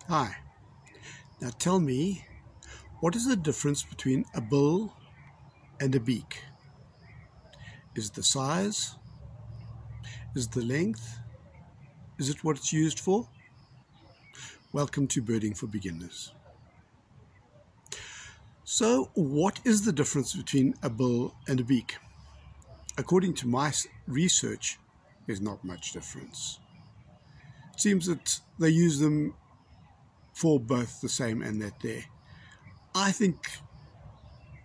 Hi. Now tell me, what is the difference between a bill and a beak? Is it the size? Is it the length? Is it what it's used for? Welcome to Birding for Beginners. So, what is the difference between a bill and a beak? According to my research, there's not much difference. It seems that they use them for both the same and that there. I think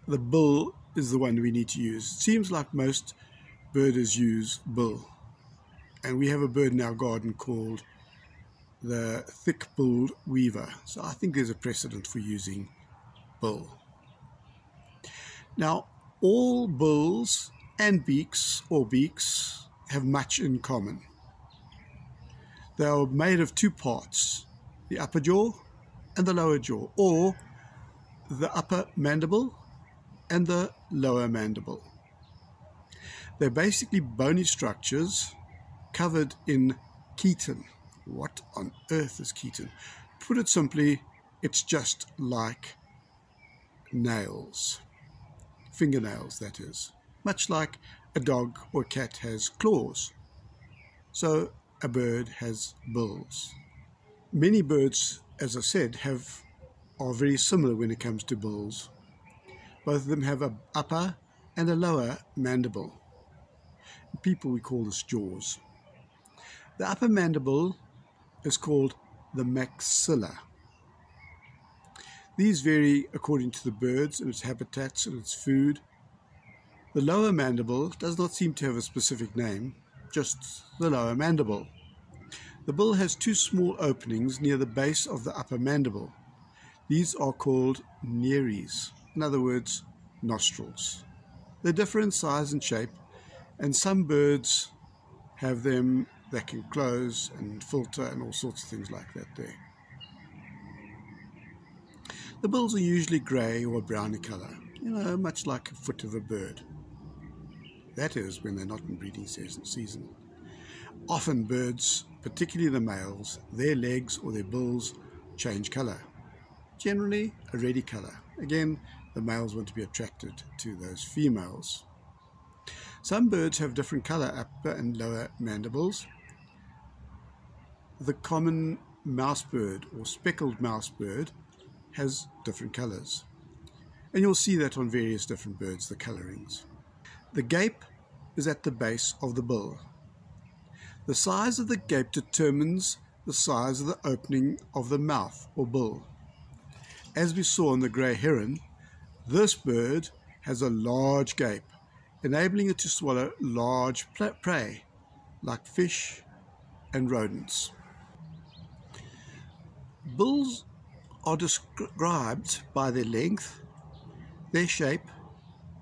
the bill is the one we need to use. It seems like most birders use bill. And we have a bird in our garden called the thick-billed weaver. So I think there's a precedent for using bill. Now, all bills and beaks or beaks have much in common. They are made of two parts, the upper jaw and the lower jaw, or the upper mandible and the lower mandible. They're basically bony structures covered in chitin. What on earth is chitin? To put it simply, it's just like nails, fingernails that is, much like a dog or cat has claws. So a bird has bills. Many birds, as I said, are very similar when it comes to bills. Both of them have an upper and a lower mandible. In people, we call this jaws. The upper mandible is called the maxilla. These vary according to the birds and its habitats and its food. The lower mandible does not seem to have a specific name, just the lower mandible. The bill has two small openings near the base of the upper mandible. These are called nares, in other words, nostrils. They differ in size and shape, and some birds have them that can close and filter and all sorts of things like that there. The bills are usually grey or browny colour, much like a foot of a bird. That is when they're not in breeding season. Often birds, particularly the males, their legs or their bills change colour. Generally a reddy colour. Again, the males want to be attracted to those females. Some birds have different colour upper and lower mandibles. The common mouse bird or speckled mouse bird has different colours. And you'll see that on various different birds, the colourings. The gape is at the base of the bill. The size of the gape determines the size of the opening of the mouth or bill. As we saw in the grey heron, this bird has a large gape, enabling it to swallow large prey like fish and rodents. Bills are described by their length, their shape,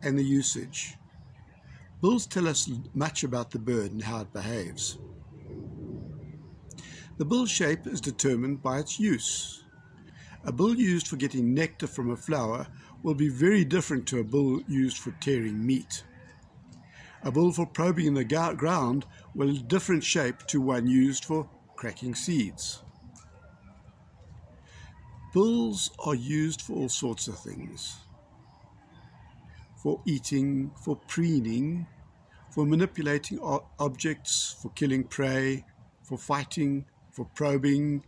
and the usage. Bills tell us much about the bird and how it behaves. The bill shape is determined by its use. A bill used for getting nectar from a flower will be very different to a bill used for tearing meat. A bill for probing in the ground will have a different shape to one used for cracking seeds. Bills are used for all sorts of things. For eating, for preening, for manipulating objects, for killing prey, for fighting, for probing,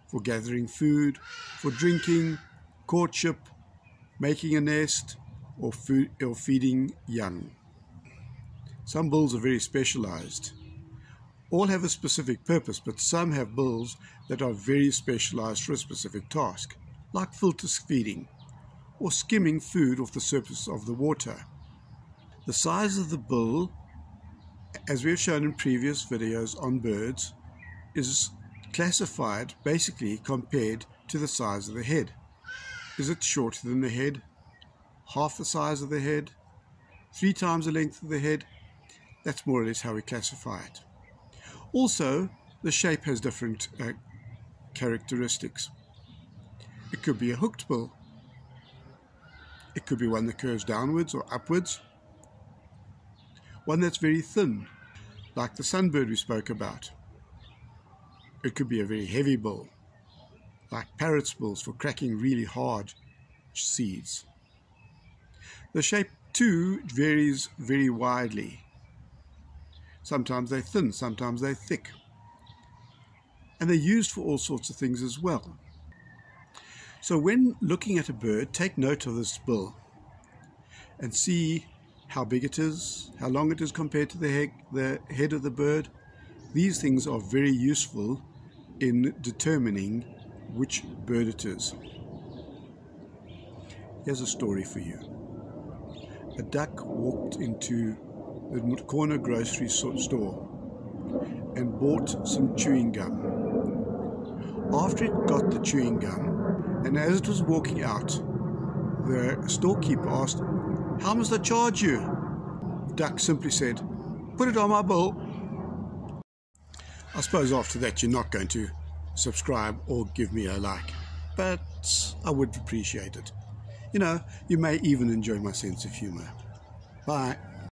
for gathering food, for drinking, courtship, making a nest, or feeding young. Some bills are very specialized. All have a specific purpose, but some have bills that are very specialized for a specific task, like filter feeding or skimming food off the surface of the water. The size of the bill, as we have shown in previous videos on birds, is classified basically compared to the size of the head. Is it shorter than the head? Half the size of the head? 3 times the length of the head? That's more or less how we classify it. Also, the shape has different characteristics. It could be a hooked bill. It could be one that curves downwards or upwards. One that's very thin, like the sunbird we spoke about. It could be a very heavy bill. like parrot's bills for cracking really hard seeds. The shape too varies very widely. Sometimes they're thin, sometimes they're thick. And they're used for all sorts of things as well. So when looking at a bird, take note of this bill and see how big it is, how long it is compared to the head of the bird. These things are very useful in determining which bird it is. Here's a story for you. A duck walked into the corner grocery store and bought some chewing gum. After it got the chewing gum, and as it was walking out, the storekeeper asked, "How much they charge you?" The duck simply said, "Put it on my bill." I suppose after that you're not going to subscribe or give me a like, but I would appreciate it. You know, you may even enjoy my sense of humor. Bye.